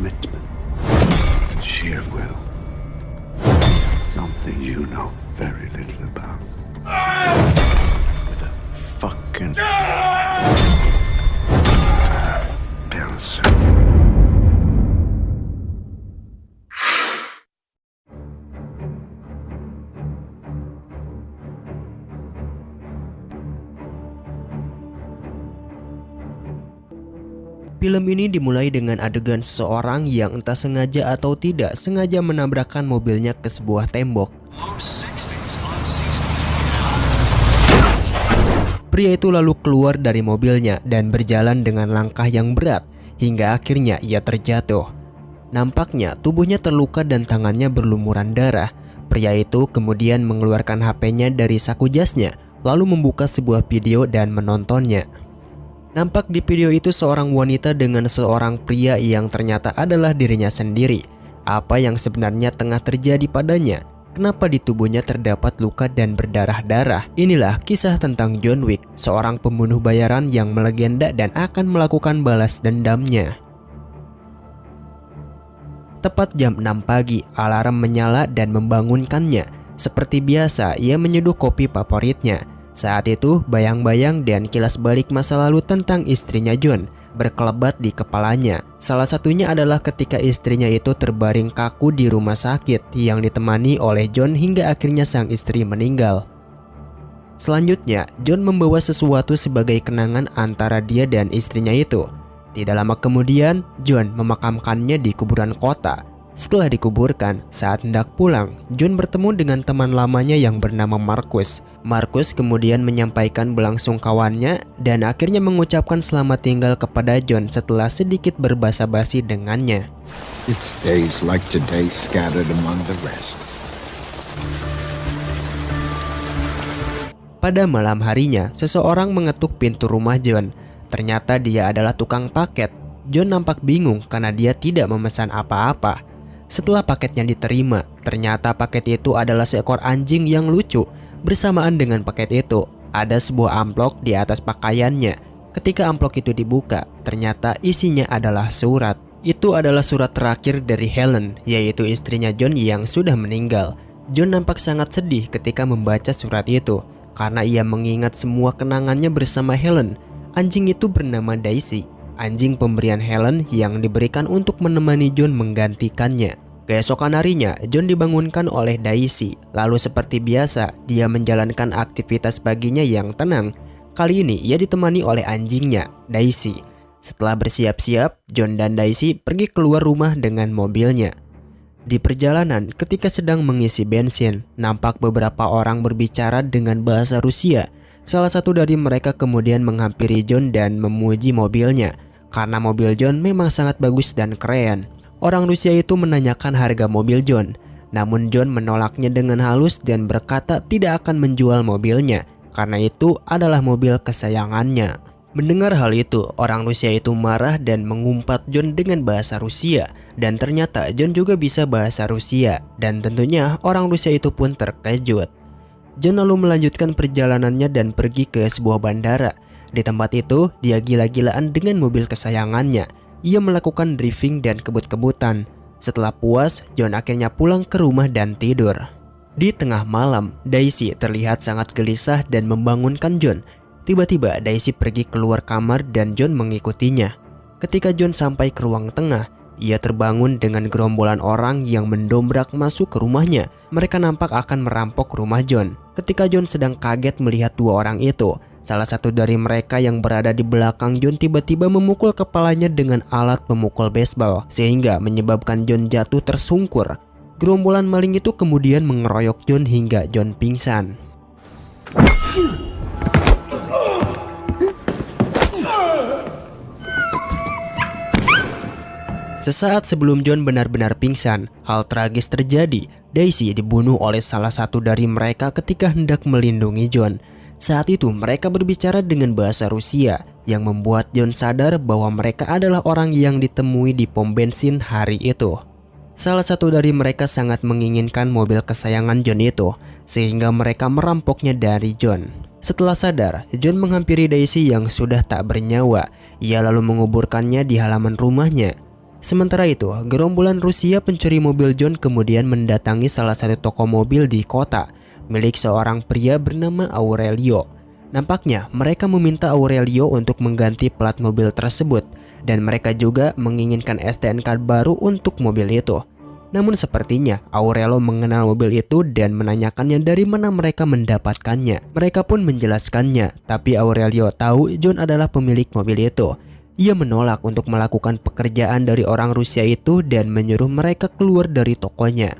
commitment, sheer will. Something you know very little about. With a fucking pencil. Film ini dimulai dengan adegan seseorang yang entah sengaja atau tidak sengaja menabrakkan mobilnya ke sebuah tembok. Pria itu lalu keluar dari mobilnya dan berjalan dengan langkah yang berat hingga akhirnya ia terjatuh. Nampaknya tubuhnya terluka dan tangannya berlumuran darah. Pria itu kemudian mengeluarkan HP-nya dari saku jasnya lalu membuka sebuah video dan menontonnya. Nampak di video itu seorang wanita dengan seorang pria yang ternyata adalah dirinya sendiri. Apa yang sebenarnya tengah terjadi padanya? Kenapa di tubuhnya terdapat luka dan berdarah-darah? Inilah kisah tentang John Wick, seorang pembunuh bayaran yang melegenda dan akan melakukan balas dendamnya. Tepat jam 6 pagi, alarm menyala dan membangunkannya. Seperti biasa, ia menyeduh kopi favoritnya. Saat itu, bayang-bayang dan kilas balik masa lalu tentang istrinya John berkelebat di kepalanya. Salah satunya adalah ketika istrinya itu terbaring kaku di rumah sakit yang ditemani oleh John hingga akhirnya sang istri meninggal. Selanjutnya, John membawa sesuatu sebagai kenangan antara dia dan istrinya itu. Tidak lama kemudian, John memakamkannya di kuburan kota. Setelah dikuburkan, saat hendak pulang, John bertemu dengan teman lamanya yang bernama Marcus. Marcus kemudian menyampaikan belangsungkawannya dan akhirnya mengucapkan selamat tinggal kepada John setelah sedikit berbasa-basi dengannya. It's days like today scattered among the rest. Pada malam harinya, seseorang mengetuk pintu rumah John. Ternyata dia adalah tukang paket. John nampak bingung karena dia tidak memesan apa-apa. Setelah paketnya diterima, ternyata paket itu adalah seekor anjing yang lucu. Bersamaan dengan paket itu, ada sebuah amplop di atas pakaiannya. Ketika amplop itu dibuka, ternyata isinya adalah surat. Itu adalah surat terakhir dari Helen, yaitu istrinya John yang sudah meninggal. John nampak sangat sedih ketika membaca surat itu, karena ia mengingat semua kenangannya bersama Helen. Anjing itu bernama Daisy, anjing pemberian Helen yang diberikan untuk menemani John menggantikannya. Keesokan harinya, John dibangunkan oleh Daisy. Lalu seperti biasa, dia menjalankan aktivitas paginya yang tenang. Kali ini ia ditemani oleh anjingnya, Daisy. Setelah bersiap-siap, John dan Daisy pergi keluar rumah dengan mobilnya. Di perjalanan, ketika sedang mengisi bensin, nampak beberapa orang berbicara dengan bahasa Rusia. Salah satu dari mereka kemudian menghampiri John dan memuji mobilnya, karena mobil John memang sangat bagus dan keren. Orang Rusia itu menanyakan harga mobil John, namun John menolaknya dengan halus dan berkata tidak akan menjual mobilnya, karena itu adalah mobil kesayangannya. Mendengar hal itu, orang Rusia itu marah dan mengumpat John dengan bahasa Rusia, dan ternyata John juga bisa bahasa Rusia, dan tentunya orang Rusia itu pun terkejut. John lalu melanjutkan perjalanannya dan pergi ke sebuah bandara. Di tempat itu, dia gila-gilaan dengan mobil kesayangannya. Ia melakukan driving dan kebut-kebutan. Setelah puas, John akhirnya pulang ke rumah dan tidur. Di tengah malam, Daisy terlihat sangat gelisah dan membangunkan John. Tiba-tiba Daisy pergi keluar kamar dan John mengikutinya. Ketika John sampai ke ruang tengah, ia terbangun dengan gerombolan orang yang mendobrak masuk ke rumahnya. Mereka nampak akan merampok rumah John. Ketika John sedang kaget melihat dua orang itu, salah satu dari mereka yang berada di belakang John tiba-tiba memukul kepalanya dengan alat pemukul baseball, sehingga menyebabkan John jatuh tersungkur. Gerombolan maling itu kemudian mengeroyok John hingga John pingsan. Sesaat sebelum John benar-benar pingsan, hal tragis terjadi. Daisy dibunuh oleh salah satu dari mereka ketika hendak melindungi John. Saat itu mereka berbicara dengan bahasa Rusia yang membuat John sadar bahwa mereka adalah orang yang ditemui di pom bensin hari itu. Salah satu dari mereka sangat menginginkan mobil kesayangan John itu, sehingga mereka merampoknya dari John. Setelah sadar, John menghampiri Daisy yang sudah tak bernyawa. Ia lalu menguburkannya di halaman rumahnya. Sementara itu, gerombolan Rusia pencuri mobil John kemudian mendatangi salah satu toko mobil di kota milik seorang pria bernama Aurelio. Nampaknya mereka meminta Aurelio untuk mengganti plat mobil tersebut dan mereka juga menginginkan STNK baru untuk mobil itu. Namun sepertinya Aurelio mengenal mobil itu dan menanyakannya dari mana mereka mendapatkannya. Mereka pun menjelaskannya, tapi Aurelio tahu John adalah pemilik mobil itu. Ia menolak untuk melakukan pekerjaan dari orang Rusia itu dan menyuruh mereka keluar dari tokonya.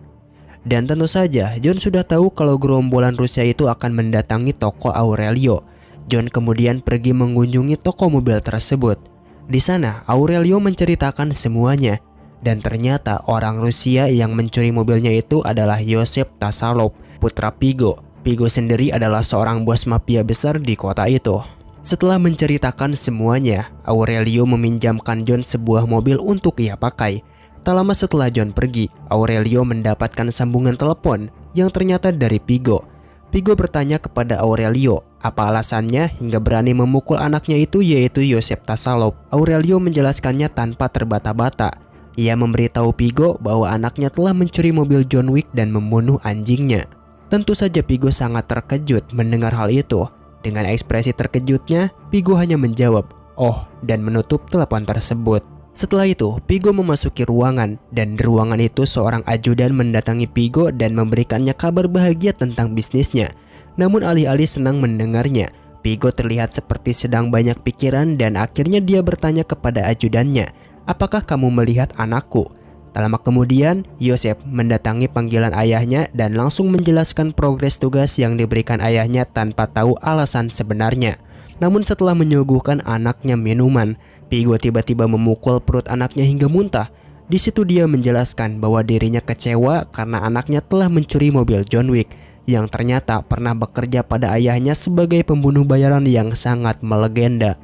Dan tentu saja John sudah tahu kalau gerombolan Rusia itu akan mendatangi toko Aurelio. John kemudian pergi mengunjungi toko mobil tersebut. Di sana Aurelio menceritakan semuanya. Dan ternyata orang Rusia yang mencuri mobilnya itu adalah Yosef Tasalov, putra Pigo. Pigo sendiri adalah seorang bos mafia besar di kota itu. Setelah menceritakan semuanya, Aurelio meminjamkan John sebuah mobil untuk ia pakai. Tak lama setelah John pergi, Aurelio mendapatkan sambungan telepon yang ternyata dari Pigo. Pigo bertanya kepada Aurelio apa alasannya hingga berani memukul anaknya itu, yaitu Yosef Tasalov. Aurelio menjelaskannya tanpa terbata-bata. Ia memberitahu Pigo bahwa anaknya telah mencuri mobil John Wick dan membunuh anjingnya. Tentu saja Pigo sangat terkejut mendengar hal itu. Dengan ekspresi terkejutnya, Pigo hanya menjawab, "Oh," dan menutup telepon tersebut. Setelah itu, Pigo memasuki ruangan dan di ruangan itu seorang ajudan mendatangi Pigo dan memberikannya kabar bahagia tentang bisnisnya. Namun alih-alih senang mendengarnya, Pigo terlihat seperti sedang banyak pikiran dan akhirnya dia bertanya kepada ajudannya, "Apakah kamu melihat anakku?" Tak lama kemudian, Yosef mendatangi panggilan ayahnya dan langsung menjelaskan progres tugas yang diberikan ayahnya tanpa tahu alasan sebenarnya. Namun setelah menyuguhkan anaknya minuman, Pigo tiba-tiba memukul perut anaknya hingga muntah. Di situ dia menjelaskan bahwa dirinya kecewa karena anaknya telah mencuri mobil John Wick yang ternyata pernah bekerja pada ayahnya sebagai pembunuh bayaran yang sangat melegenda.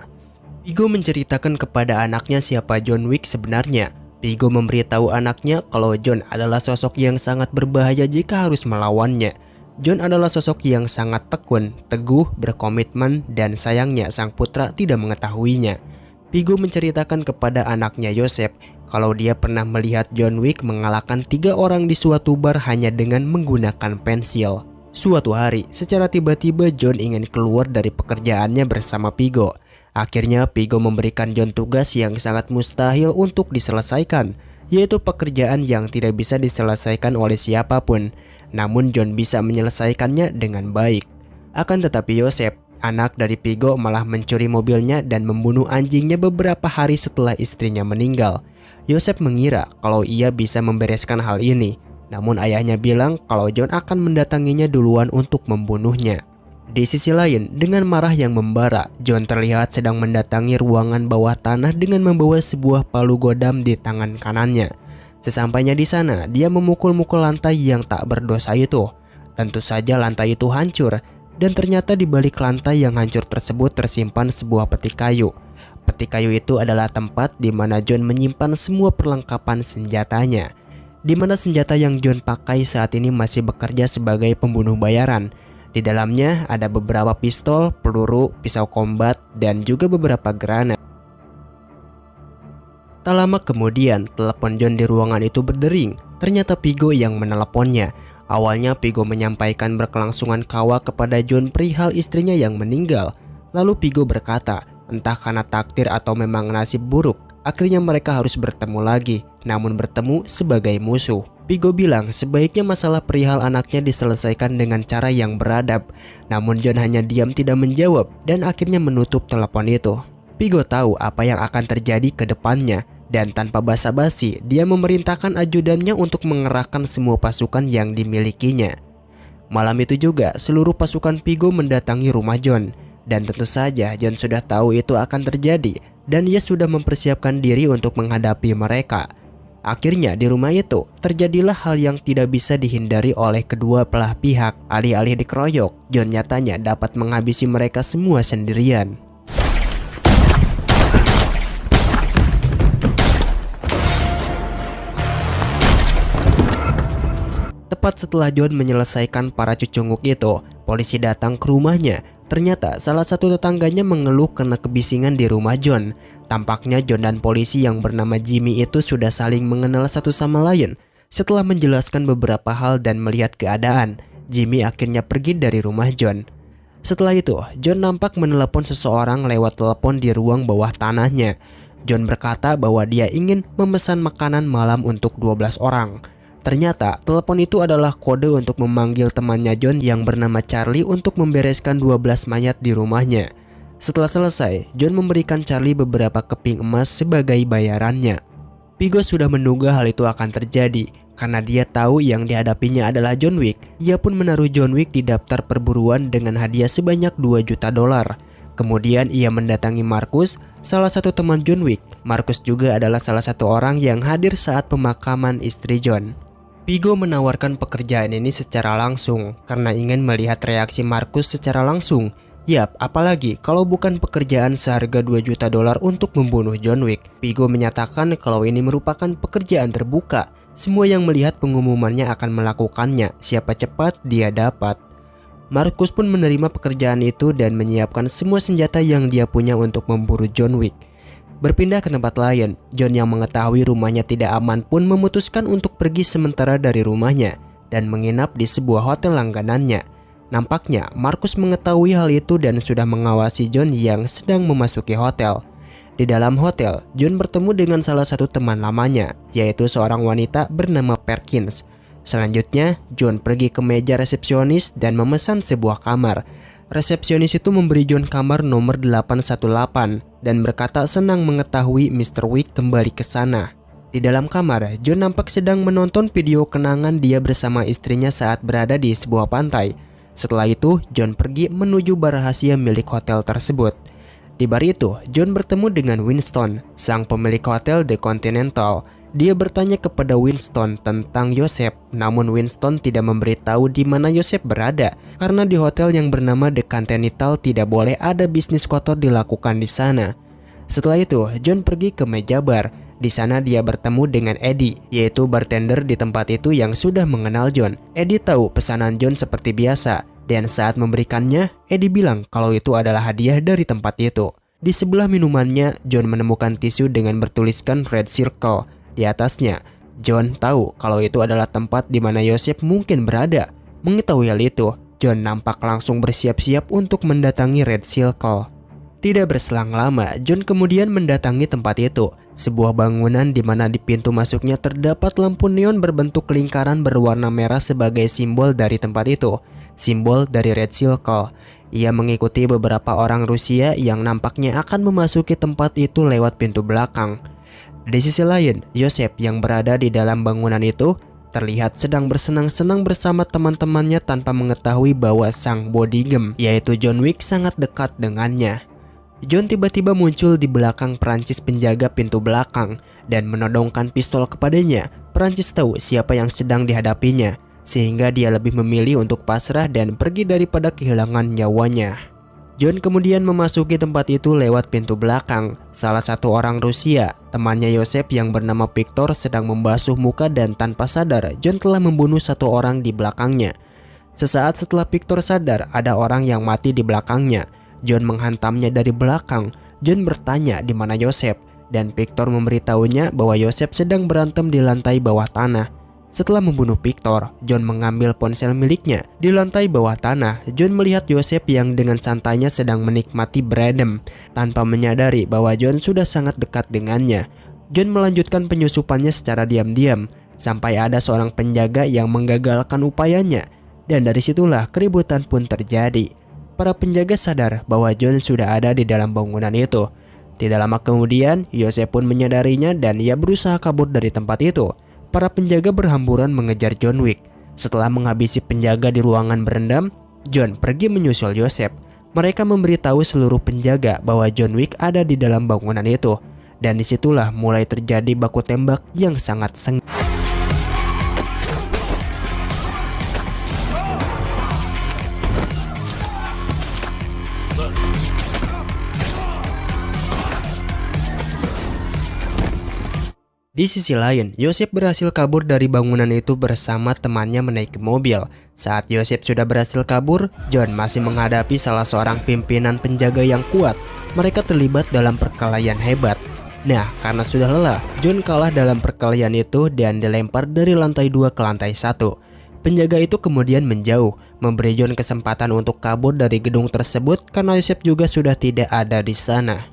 Pigo menceritakan kepada anaknya siapa John Wick sebenarnya. Pigo memberitahu anaknya kalau John adalah sosok yang sangat berbahaya jika harus melawannya. John adalah sosok yang sangat tekun, teguh, berkomitmen, dan sayangnya sang putra tidak mengetahuinya. Pigo menceritakan kepada anaknya Yosef kalau dia pernah melihat John Wick mengalahkan 3 orang di suatu bar hanya dengan menggunakan pensil. Suatu hari, secara tiba-tiba John ingin keluar dari pekerjaannya bersama Pigo. Akhirnya Pigo memberikan John tugas yang sangat mustahil untuk diselesaikan, yaitu pekerjaan yang tidak bisa diselesaikan oleh siapapun. Namun John bisa menyelesaikannya dengan baik. Akan tetapi Yosef, anak dari Pigo, malah mencuri mobilnya dan membunuh anjingnya beberapa hari setelah istrinya meninggal. Yosef mengira kalau ia bisa membereskan hal ini. Namun ayahnya bilang kalau John akan mendatanginya duluan untuk membunuhnya. Di sisi lain, dengan marah yang membara, John terlihat sedang mendatangi ruangan bawah tanah dengan membawa sebuah palu godam di tangan kanannya. Sesampainya di sana, dia memukul-mukul lantai yang tak berdosa itu. Tentu saja lantai itu hancur, dan ternyata di balik lantai yang hancur tersebut tersimpan sebuah peti kayu. Peti kayu itu adalah tempat di mana John menyimpan semua perlengkapan senjatanya, di mana senjata yang John pakai saat ini masih bekerja sebagai pembunuh bayaran. Di dalamnya ada beberapa pistol, peluru, pisau kombat, dan juga beberapa granat. Tak lama kemudian, telepon John di ruangan itu berdering. Ternyata Pigo yang meneleponnya. Awalnya Pigo menyampaikan berkelangsungan kawa kepada John perihal istrinya yang meninggal. Lalu Pigo berkata, entah karena takdir atau memang nasib buruk, akhirnya mereka harus bertemu lagi, namun bertemu sebagai musuh. Pigo bilang sebaiknya masalah perihal anaknya diselesaikan dengan cara yang beradab. Namun John hanya diam tidak menjawab dan akhirnya menutup telepon itu. Pigo tahu apa yang akan terjadi ke depannya dan tanpa basa-basi dia memerintahkan ajudannya untuk mengerahkan semua pasukan yang dimilikinya. Malam itu juga seluruh pasukan Pigo mendatangi rumah John dan tentu saja John sudah tahu itu akan terjadi dan ia sudah mempersiapkan diri untuk menghadapi mereka. Akhirnya di rumah itu terjadilah hal yang tidak bisa dihindari oleh kedua belah pihak. Alih-alih dikeroyok, John nyatanya dapat menghabisi mereka semua sendirian. Tepat setelah John menyelesaikan para cucunguk itu, polisi datang ke rumahnya. Ternyata salah satu tetangganya mengeluh karena kebisingan di rumah John. Tampaknya John dan polisi yang bernama Jimmy itu sudah saling mengenal satu sama lain. Setelah menjelaskan beberapa hal dan melihat keadaan, Jimmy akhirnya pergi dari rumah John. Setelah itu, John nampak menelepon seseorang lewat telepon di ruang bawah tanahnya. John berkata bahwa dia ingin memesan makanan malam untuk 12 orang. Ternyata telepon itu adalah kode untuk memanggil temannya John yang bernama Charlie untuk membereskan 12 mayat di rumahnya. Setelah selesai, John memberikan Charlie beberapa keping emas sebagai bayarannya. Vigo sudah menduga hal itu akan terjadi karena dia tahu yang dihadapinya adalah John Wick. Ia pun menaruh John Wick di daftar perburuan dengan hadiah sebanyak 2 juta dolar. Kemudian ia mendatangi Marcus, salah satu teman John Wick. Marcus juga adalah salah satu orang yang hadir saat pemakaman istri John. Vigo menawarkan pekerjaan ini secara langsung karena ingin melihat reaksi Marcus secara langsung. Yap, apalagi kalau bukan pekerjaan seharga 2 juta dolar untuk membunuh John Wick. Vigo menyatakan kalau ini merupakan pekerjaan terbuka. Semua yang melihat pengumumannya akan melakukannya, siapa cepat dia dapat. Marcus pun menerima pekerjaan itu dan menyiapkan semua senjata yang dia punya untuk memburu John Wick. Berpindah ke tempat lain, John yang mengetahui rumahnya tidak aman pun memutuskan untuk pergi sementara dari rumahnya dan menginap di sebuah hotel langganannya. Nampaknya Marcus mengetahui hal itu dan sudah mengawasi John yang sedang memasuki hotel. Di dalam hotel, John bertemu dengan salah satu teman lamanya, yaitu seorang wanita bernama Perkins. Selanjutnya, John pergi ke meja resepsionis dan memesan sebuah kamar. Resepsionis itu memberi John kamar nomor 818 dan berkata senang mengetahui Mr. Wick kembali ke sana. Di dalam kamar, John nampak sedang menonton video kenangan dia bersama istrinya saat berada di sebuah pantai. Setelah itu, John pergi menuju bar rahasia milik hotel tersebut. Di bar itu, John bertemu dengan Winston, sang pemilik hotel The Continental. Dia bertanya kepada Winston tentang Joseph, namun Winston tidak memberitahu di mana Joseph berada karena di hotel yang bernama The Continental tidak boleh ada bisnis kotor dilakukan di sana. Setelah itu, John pergi ke meja bar. Di sana dia bertemu dengan Eddie, yaitu bartender di tempat itu yang sudah mengenal John. Eddie tahu pesanan John seperti biasa, dan saat memberikannya, Eddie bilang kalau itu adalah hadiah dari tempat itu. Di sebelah minumannya, John menemukan tisu dengan bertuliskan Red Circle. Di atasnya, John tahu kalau itu adalah tempat di mana Joseph mungkin berada. Mengetahui hal itu, John nampak langsung bersiap-siap untuk mendatangi Red Circle. Tidak berselang lama, John kemudian mendatangi tempat itu, sebuah bangunan di mana di pintu masuknya terdapat lampu neon berbentuk lingkaran berwarna merah sebagai simbol dari tempat itu, simbol dari Red Circle. Ia mengikuti beberapa orang Rusia yang nampaknya akan memasuki tempat itu lewat pintu belakang. Di sisi lain, Joseph yang berada di dalam bangunan itu terlihat sedang bersenang-senang bersama teman-temannya tanpa mengetahui bahwa sang bodyguard, yaitu John Wick, sangat dekat dengannya. John tiba-tiba muncul di belakang Prancis penjaga pintu belakang dan menodongkan pistol kepadanya. Prancis tahu siapa yang sedang dihadapinya, sehingga dia lebih memilih untuk pasrah dan pergi daripada kehilangan nyawanya. John kemudian memasuki tempat itu lewat pintu belakang. Salah satu orang Rusia, temannya Joseph yang bernama Victor, sedang membasuh muka dan tanpa sadar John telah membunuh satu orang di belakangnya. Sesaat setelah Victor sadar ada orang yang mati di belakangnya, John menghantamnya dari belakang. John bertanya di mana Joseph dan Victor memberitahunya bahwa Joseph sedang berantem di lantai bawah tanah. Setelah membunuh Victor, John mengambil ponsel miliknya. Di lantai bawah tanah, John melihat Joseph yang dengan santainya sedang menikmati berantem tanpa menyadari bahwa John sudah sangat dekat dengannya. John melanjutkan penyusupannya secara diam-diam sampai ada seorang penjaga yang menggagalkan upayanya, dan dari situlah keributan pun terjadi. Para penjaga sadar bahwa John sudah ada di dalam bangunan itu. Tidak lama kemudian, Joseph pun menyadarinya dan ia berusaha kabur dari tempat itu. Para penjaga berhamburan mengejar John Wick. Setelah menghabisi penjaga di ruangan berendam, John pergi menyusul Joseph. Mereka memberitahu seluruh penjaga bahwa John Wick ada di dalam bangunan itu. Dan disitulah mulai terjadi baku tembak yang sangat sengit. Di sisi lain, Joseph berhasil kabur dari bangunan itu bersama temannya menaiki mobil. Saat Joseph sudah berhasil kabur, John masih menghadapi salah seorang pimpinan penjaga yang kuat. Mereka terlibat dalam perkelahian hebat. Nah, karena sudah lelah, John kalah dalam perkelahian itu dan dilempar dari lantai 2 ke lantai 1. Penjaga itu kemudian menjauh, memberi John kesempatan untuk kabur dari gedung tersebut karena Joseph juga sudah tidak ada di sana.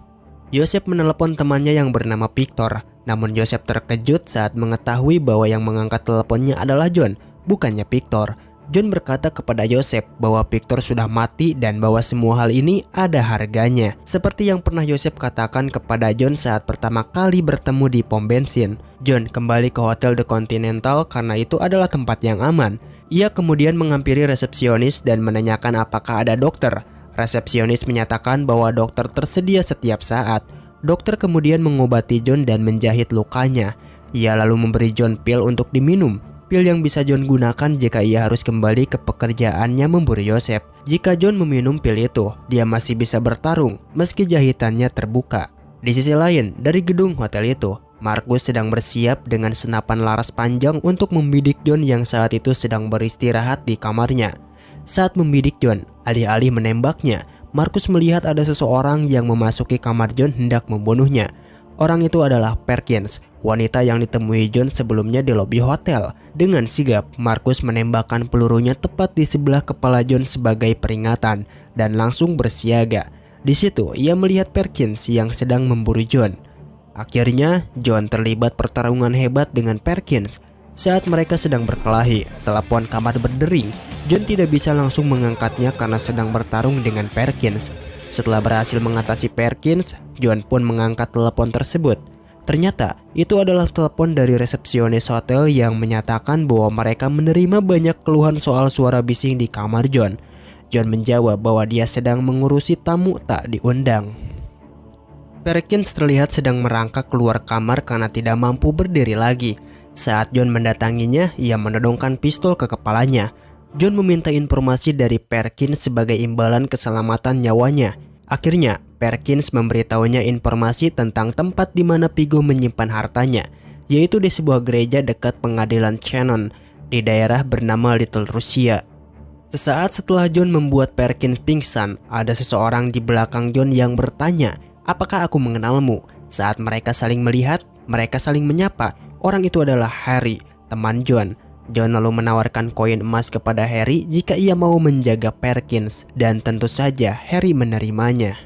Joseph menelepon temannya yang bernama Victor, namun Joseph terkejut saat mengetahui bahwa yang mengangkat teleponnya adalah John, bukannya Victor. John berkata kepada Joseph bahwa Victor sudah mati dan bahwa semua hal ini ada harganya. Seperti yang pernah Joseph katakan kepada John saat pertama kali bertemu di pom bensin. John kembali ke Hotel The Continental karena itu adalah tempat yang aman. Ia kemudian menghampiri resepsionis dan menanyakan apakah ada dokter. Resepsionis menyatakan bahwa dokter tersedia setiap saat. Dokter kemudian mengobati John dan menjahit lukanya. Ia lalu memberi John pil untuk diminum. Pil yang bisa John gunakan jika ia harus kembali ke pekerjaannya memburu Joseph. Jika John meminum pil itu, dia masih bisa bertarung meski jahitannya terbuka. Di sisi lain, dari gedung hotel itu, Marcus sedang bersiap dengan senapan laras panjang untuk membidik John yang saat itu sedang beristirahat di kamarnya. Saat membidik John, alih-alih menembaknya, Marcus melihat ada seseorang yang memasuki kamar John hendak membunuhnya. Orang itu adalah Perkins, wanita yang ditemui John sebelumnya di lobi hotel. Dengan sigap, Marcus menembakkan pelurunya tepat di sebelah kepala John sebagai peringatan dan langsung bersiaga. Di situ, ia melihat Perkins yang sedang memburu John. Akhirnya, John terlibat pertarungan hebat dengan Perkins. Saat mereka sedang berkelahi, telepon kamar berdering. John tidak bisa langsung mengangkatnya karena sedang bertarung dengan Perkins. Setelah berhasil mengatasi Perkins, John pun mengangkat telepon tersebut. Ternyata itu adalah telepon dari resepsionis hotel yang menyatakan bahwa mereka menerima banyak keluhan soal suara bising di kamar John. John menjawab bahwa dia sedang mengurusi tamu tak diundang. Perkins terlihat sedang merangkak keluar kamar karena tidak mampu berdiri lagi. Saat John mendatanginya, ia menodongkan pistol ke kepalanya. John meminta informasi dari Perkins sebagai imbalan keselamatan nyawanya. Akhirnya, Perkins memberitahunya informasi tentang tempat di mana Pigo menyimpan hartanya, yaitu di sebuah gereja dekat pengadilan Shannon di daerah bernama Little Russia. Sesaat setelah John membuat Perkins pingsan, ada seseorang di belakang John yang bertanya, "Apakah aku mengenalmu?" Saat mereka saling melihat, mereka saling menyapa. Orang itu adalah Harry, teman John. John lalu menawarkan koin emas kepada Harry jika ia mau menjaga Perkins, dan tentu saja Harry menerimanya.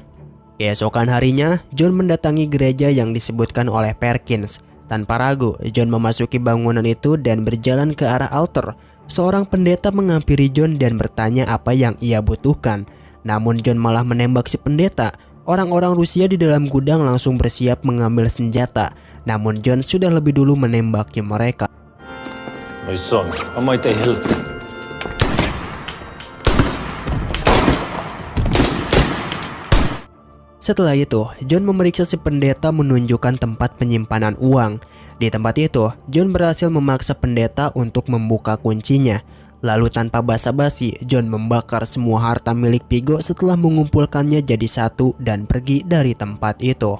Keesokan harinya, John mendatangi gereja yang disebutkan oleh Perkins. Tanpa ragu, John memasuki bangunan itu dan berjalan ke arah altar. Seorang pendeta menghampiri John dan bertanya apa yang ia butuhkan. Namun John malah menembak si pendeta. Orang-orang Rusia di dalam gudang langsung bersiap mengambil senjata. Namun John sudah lebih dulu menembaki mereka. My son, how might I help you? Setelah itu, John memeriksa si pendeta menunjukkan tempat penyimpanan uang. Di tempat itu, John berhasil memaksa pendeta untuk membuka kuncinya. Lalu tanpa basa-basi, John membakar semua harta milik Pigo setelah mengumpulkannya jadi satu dan pergi dari tempat itu.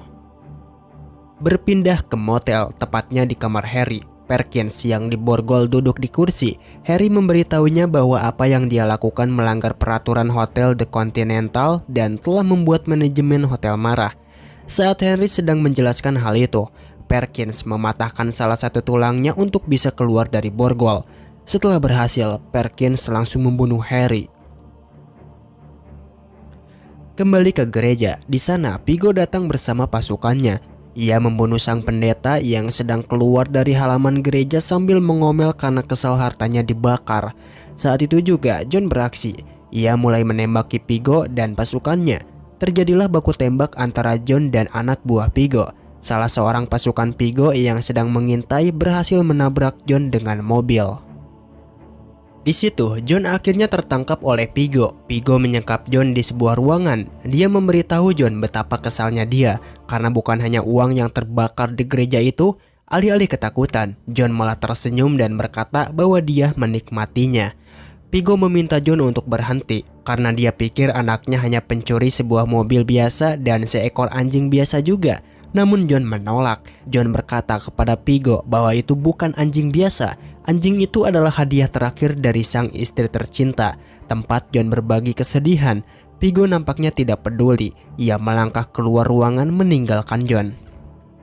Berpindah ke motel, tepatnya di kamar Harry. Perkins yang diborgol duduk di kursi. Harry memberitahunya bahwa apa yang dia lakukan melanggar peraturan Hotel The Continental dan telah membuat manajemen hotel marah. Saat Henry sedang menjelaskan hal itu, Perkins mematahkan salah satu tulangnya untuk bisa keluar dari borgol. Setelah berhasil, Perkins langsung membunuh Harry. Kembali ke gereja, di sana Pigo datang bersama pasukannya. Ia membunuh sang pendeta yang sedang keluar dari halaman gereja sambil mengomel karena kesal hartanya dibakar. Saat itu juga John beraksi. Ia mulai menembaki Pigo dan pasukannya. Terjadilah baku tembak antara John dan anak buah Pigo. Salah seorang pasukan Pigo yang sedang mengintai berhasil menabrak John dengan mobil. Di situ, John akhirnya tertangkap oleh Pigo. Pigo menyekap John di sebuah ruangan. Dia memberitahu John betapa kesalnya dia karena bukan hanya uang yang terbakar di gereja itu. Alih-alih ketakutan, John malah tersenyum dan berkata bahwa dia menikmatinya. Pigo meminta John untuk berhenti karena dia pikir anaknya hanya pencuri sebuah mobil biasa dan seekor anjing biasa juga. Namun John menolak. John berkata kepada Vigo bahwa itu bukan anjing biasa. Anjing itu adalah hadiah terakhir dari sang istri tercinta. Tempat John berbagi kesedihan. Vigo nampaknya tidak peduli. Ia melangkah keluar ruangan meninggalkan John.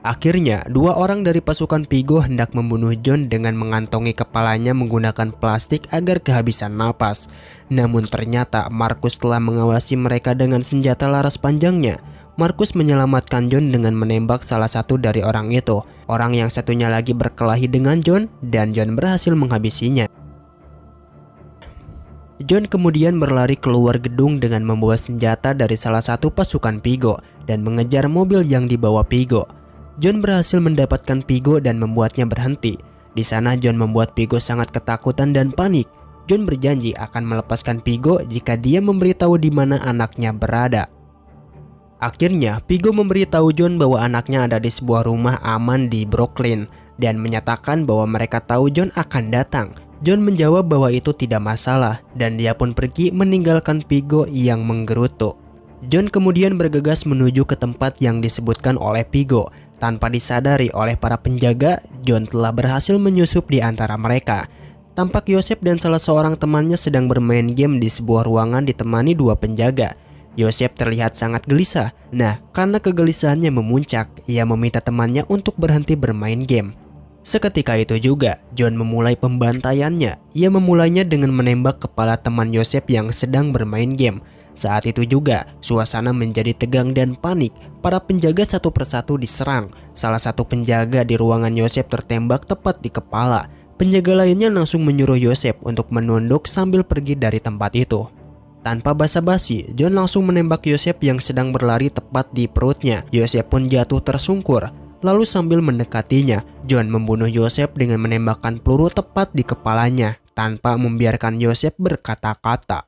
Akhirnya, 2 orang dari pasukan Vigo hendak membunuh John dengan mengantongi kepalanya menggunakan plastik agar kehabisan napas. Namun ternyata Marcus telah mengawasi mereka dengan senjata laras panjangnya. Marcus menyelamatkan John dengan menembak salah satu dari orang itu. Orang yang satunya lagi berkelahi dengan John dan John berhasil menghabisinya. John kemudian berlari keluar gedung dengan membawa senjata dari salah satu pasukan Vigo dan mengejar mobil yang dibawa Vigo. John berhasil mendapatkan Vigo dan membuatnya berhenti. Di sana John membuat Vigo sangat ketakutan dan panik. John berjanji akan melepaskan Vigo jika dia memberitahu di mana anaknya berada. Akhirnya Vigo memberitahu John bahwa anaknya ada di sebuah rumah aman di Brooklyn dan menyatakan bahwa mereka tahu John akan datang. John menjawab bahwa itu tidak masalah dan dia pun pergi meninggalkan Vigo yang menggerutu. John kemudian bergegas menuju ke tempat yang disebutkan oleh Vigo. Tanpa disadari oleh para penjaga, John telah berhasil menyusup di antara mereka. Tampak Yosef dan salah seorang temannya sedang bermain game di sebuah ruangan ditemani 2 penjaga. Yosef terlihat sangat gelisah. Nah, karena kegelisahannya memuncak, ia meminta temannya untuk berhenti bermain game. Seketika itu juga, John memulai pembantaiannya. Ia memulainya dengan menembak kepala teman Yosef yang sedang bermain game. Saat itu juga, suasana menjadi tegang dan panik. Para penjaga satu persatu diserang. Salah satu penjaga di ruangan Yosef tertembak tepat di kepala. Penjaga lainnya langsung menyuruh Yosef untuk menunduk sambil pergi dari tempat itu. Tanpa basa-basi, John langsung menembak Yosef yang sedang berlari tepat di perutnya. Yosef pun jatuh tersungkur. Lalu sambil mendekatinya, John membunuh Yosef dengan menembakkan peluru tepat di kepalanya tanpa membiarkan Yosef berkata-kata.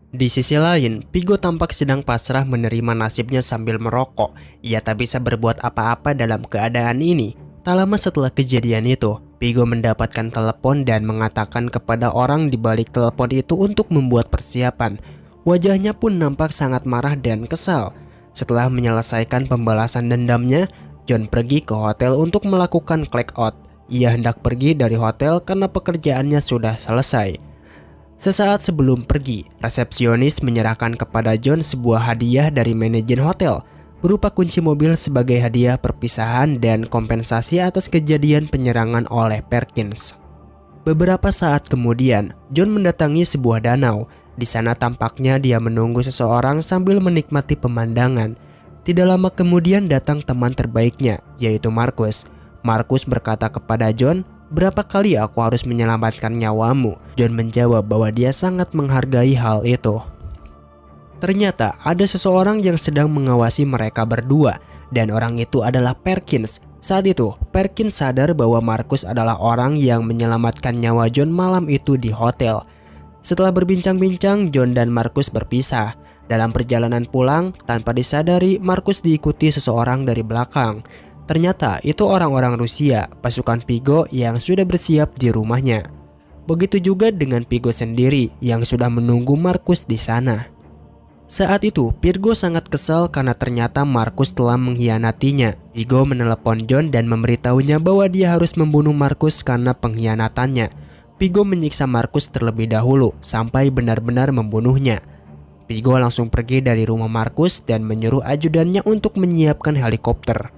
Di sisi lain, Vigo tampak sedang pasrah menerima nasibnya sambil merokok. Ia tak bisa berbuat apa-apa dalam keadaan ini. Tak lama setelah kejadian itu, Vigo mendapatkan telepon dan mengatakan kepada orang di balik telepon itu untuk membuat persiapan. Wajahnya pun nampak sangat marah dan kesal. Setelah menyelesaikan pembalasan dendamnya, John pergi ke hotel untuk melakukan check out. Ia hendak pergi dari hotel karena pekerjaannya sudah selesai. Sesaat sebelum pergi, resepsionis menyerahkan kepada John sebuah hadiah dari manajer hotel, berupa kunci mobil sebagai hadiah perpisahan dan kompensasi atas kejadian penyerangan oleh Perkins. Beberapa saat kemudian, John mendatangi sebuah danau. Di sana tampaknya dia menunggu seseorang sambil menikmati pemandangan. Tidak lama kemudian datang teman terbaiknya, yaitu Marcus. Marcus berkata kepada John, "Berapa kali aku harus menyelamatkan nyawamu?" John menjawab bahwa dia sangat menghargai hal itu. Ternyata ada seseorang yang sedang mengawasi mereka berdua, dan orang itu adalah Perkins. Saat itu, Perkins sadar bahwa Marcus adalah orang yang menyelamatkan nyawa John malam itu di hotel. Setelah berbincang-bincang, John dan Marcus berpisah. Dalam perjalanan pulang, tanpa disadari, Marcus diikuti seseorang dari belakang. Ternyata itu orang-orang Rusia, pasukan Vigo yang sudah bersiap di rumahnya. Begitu juga dengan Vigo sendiri yang sudah menunggu Marcus di sana. Saat itu, Vigo sangat kesal karena ternyata Marcus telah mengkhianatinya. Vigo menelepon John dan memberitahunya bahwa dia harus membunuh Marcus karena pengkhianatannya. Vigo menyiksa Marcus terlebih dahulu sampai benar-benar membunuhnya. Vigo langsung pergi dari rumah Marcus dan menyuruh ajudannya untuk menyiapkan helikopter.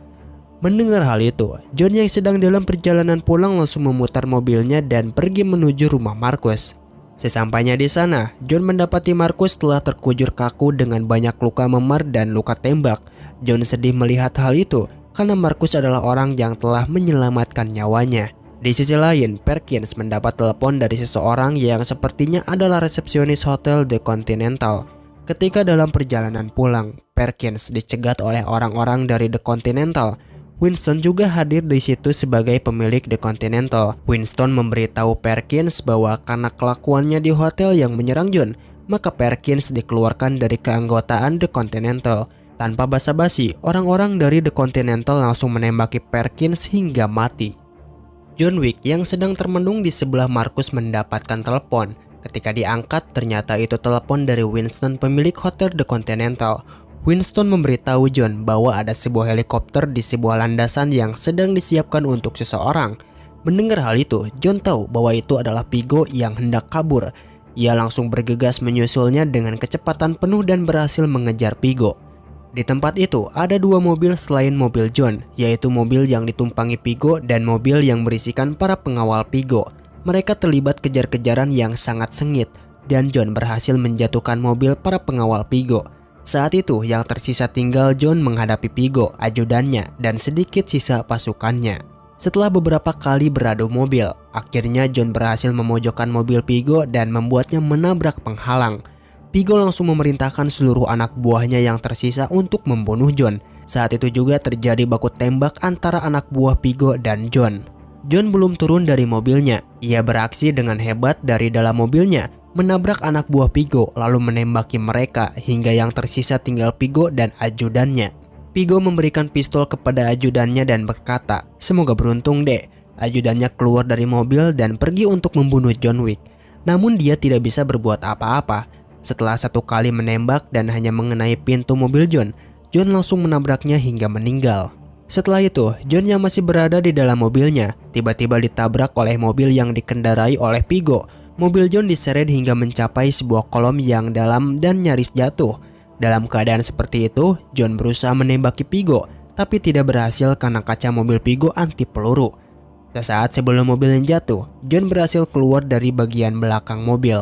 Mendengar hal itu, John yang sedang dalam perjalanan pulang langsung memutar mobilnya dan pergi menuju rumah Marcus. Sesampainya di sana, John mendapati Marcus telah terkujur kaku dengan banyak luka memar dan luka tembak. John sedih melihat hal itu karena Marcus adalah orang yang telah menyelamatkan nyawanya. Di sisi lain, Perkins mendapat telepon dari seseorang yang sepertinya adalah resepsionis hotel The Continental. Ketika dalam perjalanan pulang, Perkins dicegat oleh orang-orang dari The Continental. Winston juga hadir di situ sebagai pemilik The Continental. Winston memberitahu Perkins bahwa karena kelakuannya di hotel yang menyerang John, maka Perkins dikeluarkan dari keanggotaan The Continental. Tanpa basa-basi, orang-orang dari The Continental langsung menembaki Perkins hingga mati. John Wick yang sedang termenung di sebelah Marcus mendapatkan telepon. Ketika diangkat, ternyata itu telepon dari Winston, pemilik hotel The Continental. Winston memberitahu John bahwa ada sebuah helikopter di sebuah landasan yang sedang disiapkan untuk seseorang. Mendengar hal itu, John tahu bahwa itu adalah Vigo yang hendak kabur. Ia langsung bergegas menyusulnya dengan kecepatan penuh dan berhasil mengejar Vigo. Di tempat itu ada dua mobil selain mobil John, yaitu mobil yang ditumpangi Vigo dan mobil yang berisikan para pengawal Vigo. Mereka terlibat kejar-kejaran yang sangat sengit dan John berhasil menjatuhkan mobil para pengawal Vigo. Saat itu yang tersisa tinggal John menghadapi Vigo, ajudannya, dan sedikit sisa pasukannya. Setelah beberapa kali beradu mobil, akhirnya John berhasil memojokkan mobil Vigo dan membuatnya menabrak penghalang. Vigo langsung memerintahkan seluruh anak buahnya yang tersisa untuk membunuh John. Saat itu juga terjadi baku tembak antara anak buah Vigo dan John. John belum turun dari mobilnya. Ia beraksi dengan hebat dari dalam mobilnya, menabrak anak buah Vigo lalu menembaki mereka hingga yang tersisa tinggal Vigo dan ajudannya. Vigo memberikan pistol kepada ajudannya dan berkata, "Semoga beruntung deh." Ajudannya keluar dari mobil dan pergi untuk membunuh John Wick. Namun dia tidak bisa berbuat apa-apa. Setelah satu kali menembak dan hanya mengenai pintu mobil John, John langsung menabraknya hingga meninggal. Setelah itu, John yang masih berada di dalam mobilnya tiba-tiba ditabrak oleh mobil yang dikendarai oleh Vigo. Mobil John diseret hingga mencapai sebuah kolom yang dalam dan nyaris jatuh. Dalam keadaan seperti itu, John berusaha menembaki Vigo, tapi tidak berhasil karena kaca mobil Vigo anti peluru. Sesaat sebelum mobilnya jatuh, John berhasil keluar dari bagian belakang mobil.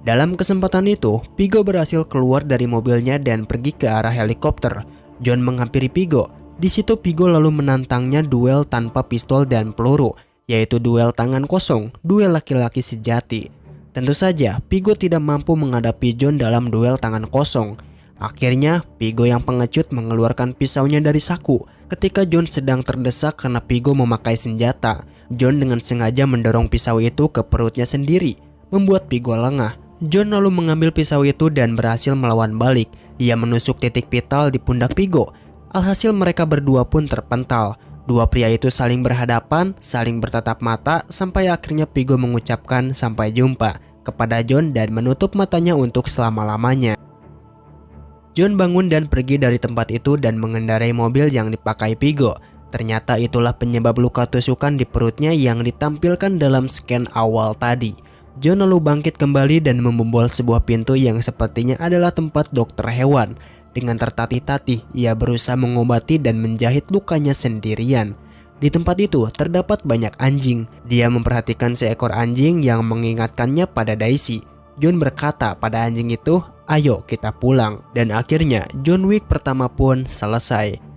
Dalam kesempatan itu, Vigo berhasil keluar dari mobilnya dan pergi ke arah helikopter. John menghampiri Vigo. Di situ Vigo lalu menantangnya duel tanpa pistol dan peluru, yaitu duel tangan kosong, duel laki-laki sejati. Tentu saja, Vigo tidak mampu menghadapi John dalam duel tangan kosong. Akhirnya, Vigo yang pengecut mengeluarkan pisaunya dari saku. Ketika John sedang terdesak karena Vigo memakai senjata, John dengan sengaja mendorong pisau itu ke perutnya sendiri, membuat Vigo lengah. John lalu mengambil pisau itu dan berhasil melawan balik. Ia menusuk titik vital di pundak Vigo. Alhasil mereka berdua pun terpental. Dua pria itu saling berhadapan, saling bertatap mata, sampai akhirnya Vigo mengucapkan sampai jumpa kepada John dan menutup matanya untuk selama-lamanya. John bangun dan pergi dari tempat itu dan mengendarai mobil yang dipakai Vigo. Ternyata itulah penyebab luka tusukan di perutnya yang ditampilkan dalam scan awal tadi. John lalu bangkit kembali dan membobol sebuah pintu yang sepertinya adalah tempat dokter hewan. Dengan tertatih-tatih, ia berusaha mengobati dan menjahit lukanya sendirian. Di tempat itu terdapat banyak anjing. Dia memperhatikan seekor anjing yang mengingatkannya pada Daisy. John berkata pada anjing itu, "Ayo kita pulang." Dan akhirnya John Wick pertama pun selesai.